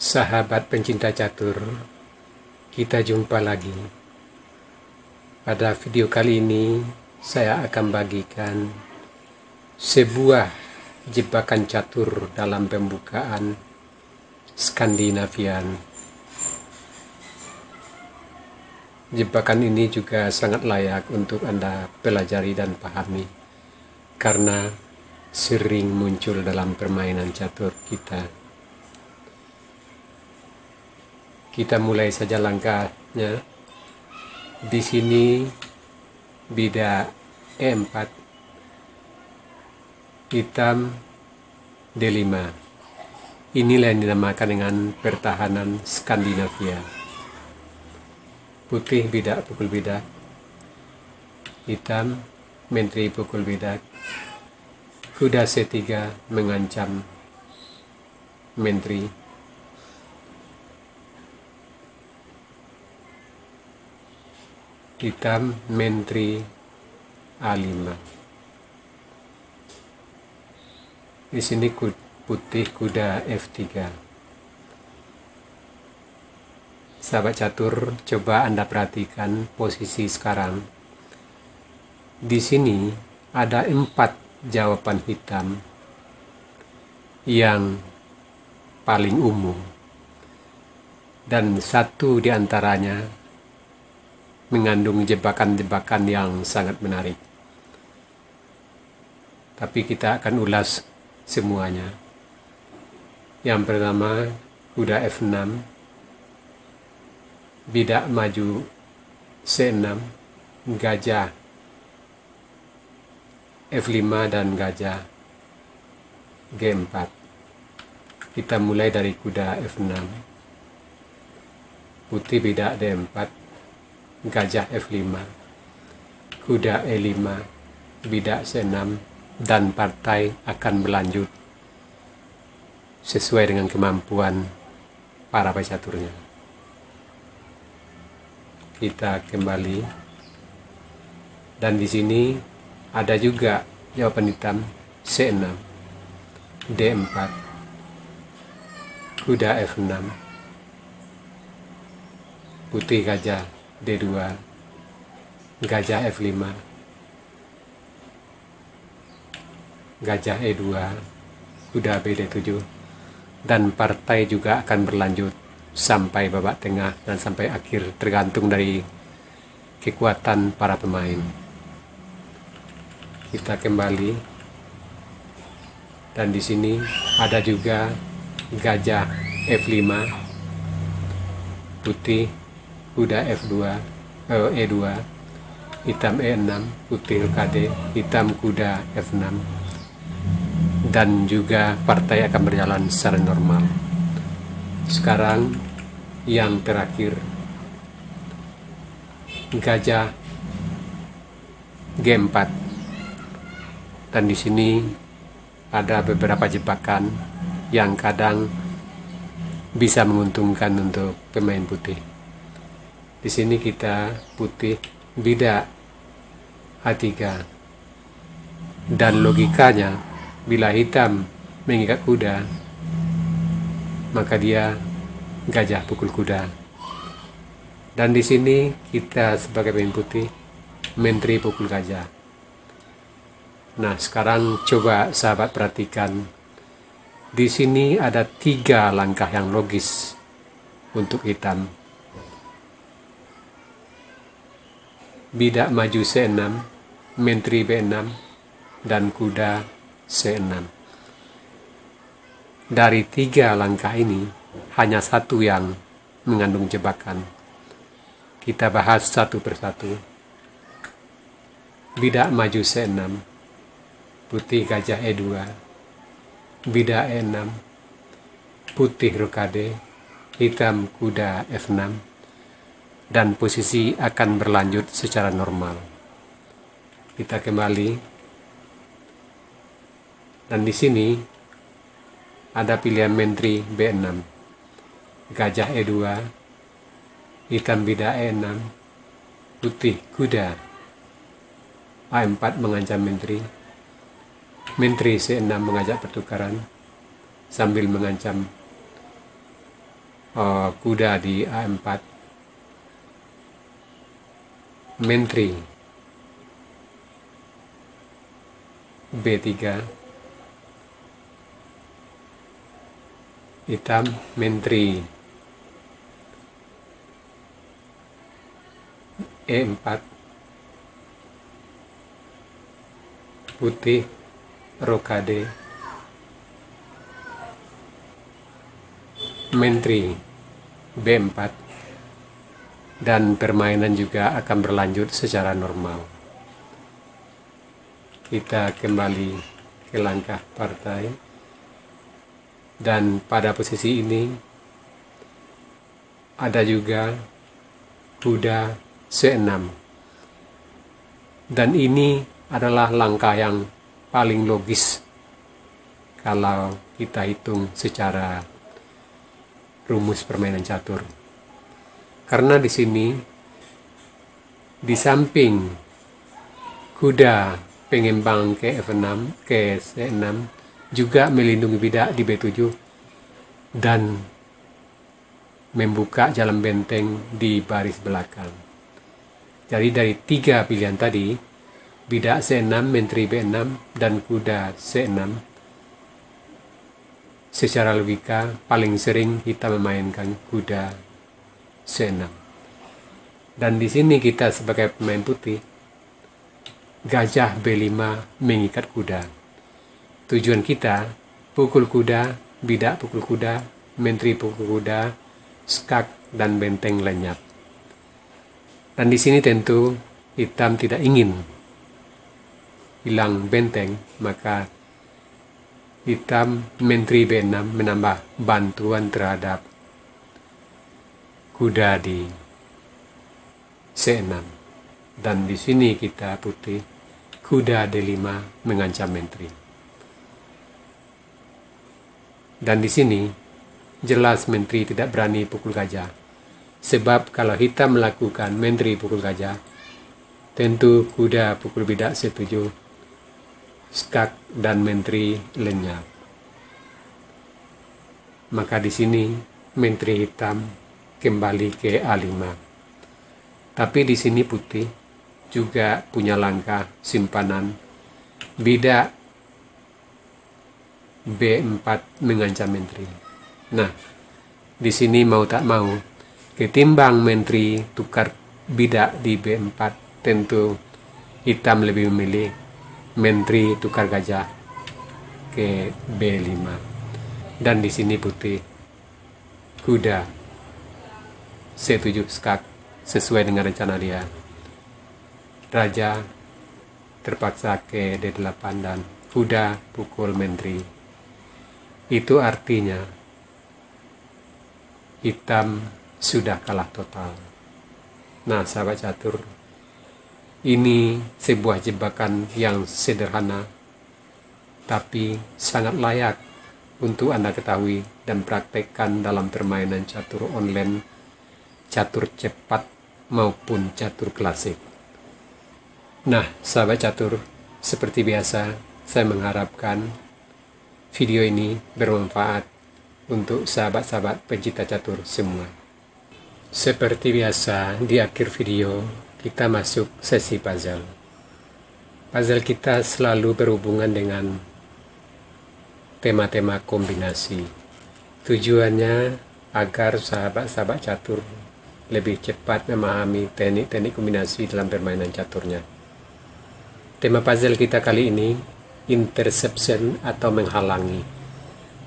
Sahabat pencinta catur, kita jumpa lagi. Pada video kali ini, saya akan bagikan sebuah jebakan catur dalam pembukaan Skandinavian. Jebakan ini juga sangat layak untuk Anda pelajari dan pahami, karena sering muncul dalam permainan catur kita. Kita mulai saja langkahnya. Di sini bidak E4, hitam D5. Inilah yang dinamakan dengan pertahanan Skandinavia. Putih bidak pukul bidak, hitam menteri pukul bidak, kuda C3 mengancam menteri. Hitam menteri A5. Di sini putih kuda F3. Sahabat catur, coba Anda perhatikan posisi sekarang. Di sini ada 4 jawaban hitam yang paling umum, dan satu diantaranya mengandung jebakan-jebakan yang sangat menarik. Tapi kita akan ulas semuanya. Yang pertama, kuda F6, bidak maju C6, gajah F5 dan gajah G4. Kita mulai dari kuda F6, putih bidak D4, gajah F5, kuda E5, bidak C6, dan partai akan berlanjut sesuai dengan kemampuan para pecaturnya. Kita kembali, dan di sini ada juga jawaban hitam C6, D4, kuda F6, putih gajah D2, gajah F5, gajah E2, kuda BD7, dan partai juga akan berlanjut sampai babak tengah dan sampai akhir, tergantung dari kekuatan para pemain. Kita kembali, dan di sini ada juga gajah F5, putih kuda F2, E2, hitam E6, putih KD, hitam kuda F6, dan juga partai akan berjalan secara normal. Sekarang yang terakhir, gajah G4, dan di sini ada beberapa jebakan yang kadang bisa menguntungkan untuk pemain putih. Di sini kita putih bidak A3, dan logikanya bila hitam mengikat kuda, maka dia gajah pukul kuda. Dan di sini kita sebagai pemain putih menteri pukul gajah. Nah, sekarang coba sahabat perhatikan. Di sini ada 3 langkah yang logis untuk hitam. Bidak maju C6, menteri B6, dan kuda C6. Dari 3 langkah ini, hanya satu yang mengandung jebakan. Kita bahas satu persatu. Bidak maju C6, putih gajah E2, bidak E6, putih rokade, hitam kuda F6, dan posisi akan berlanjut secara normal. Kita kembali, dan di sini ada pilihan menteri B6, gajah E2, hitam bidak E6, putih kuda A4 mengancam menteri, menteri C6 mengajak pertukaran sambil mengancam kuda di A4, menteri B3, hitam menteri E4, putih rokade menteri B4, dan permainan juga akan berlanjut secara normal. Kita kembali ke langkah partai, dan pada posisi ini ada juga kuda C6, dan ini adalah langkah yang paling logis kalau kita hitung secara rumus permainan catur. Karena di sini, di samping kuda pengembang ke F6, ke C6, juga melindungi bidak di B7 dan membuka jalan benteng di baris belakang. Jadi dari 3 pilihan tadi, bidak C6, menteri B6, dan kuda C6, secara logika paling sering kita memainkan kuda C6. Dan di sini kita sebagai pemain putih, gajah B5 mengikat kuda. Tujuan kita pukul kuda, bidak pukul kuda, menteri pukul kuda, skak dan benteng lenyap. Dan di sini tentu hitam tidak ingin hilang benteng, maka hitam menteri B6 menambah bantuan terhadap kuda di C6. Dan di sini kita putih, kuda D5 mengancam menteri. Dan di sini jelas menteri tidak berani pukul gajah, sebab kalau hitam melakukan menteri pukul gajah, tentu kuda pukul bidak C7, skak dan menteri lenyap. Maka di sini menteri hitam kembali ke A5. Tapi di sini putih juga punya langkah simpanan, bidak B4 mengancam menteri. Nah, di sini mau tak mau, ketimbang menteri tukar bidak di B4, tentu hitam lebih memilih menteri tukar gajah ke B5. Dan di sini putih kuda C7 skak sesuai dengan rencana dia. Raja terpaksa ke D8 dan kuda pukul menteri. Itu artinya hitam sudah kalah total. Nah, sahabat catur, ini sebuah jebakan yang sederhana, tapi sangat layak untuk Anda ketahui dan praktekkan dalam permainan catur online, catur cepat maupun catur klasik. Nah, sahabat catur, seperti biasa, saya mengharapkan video ini bermanfaat untuk sahabat-sahabat pencinta catur semua. Seperti biasa, di akhir video kita masuk sesi puzzle. Puzzle kita selalu berhubungan dengan tema-tema kombinasi. Tujuannya agar sahabat-sahabat catur lebih cepat memahami teknik-teknik kombinasi dalam permainan caturnya. Tema puzzle kita kali ini, interception atau menghalangi.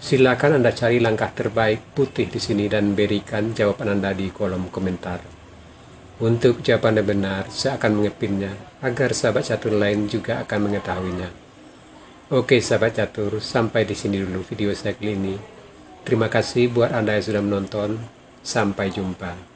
Silakan Anda cari langkah terbaik putih di sini dan berikan jawaban Anda di kolom komentar. Untuk jawaban yang benar, saya akan mengepinnya agar sahabat catur lain juga akan mengetahuinya. Oke sahabat catur, sampai di sini dulu video saya kali ini. Terima kasih buat Anda yang sudah menonton. Sampai jumpa.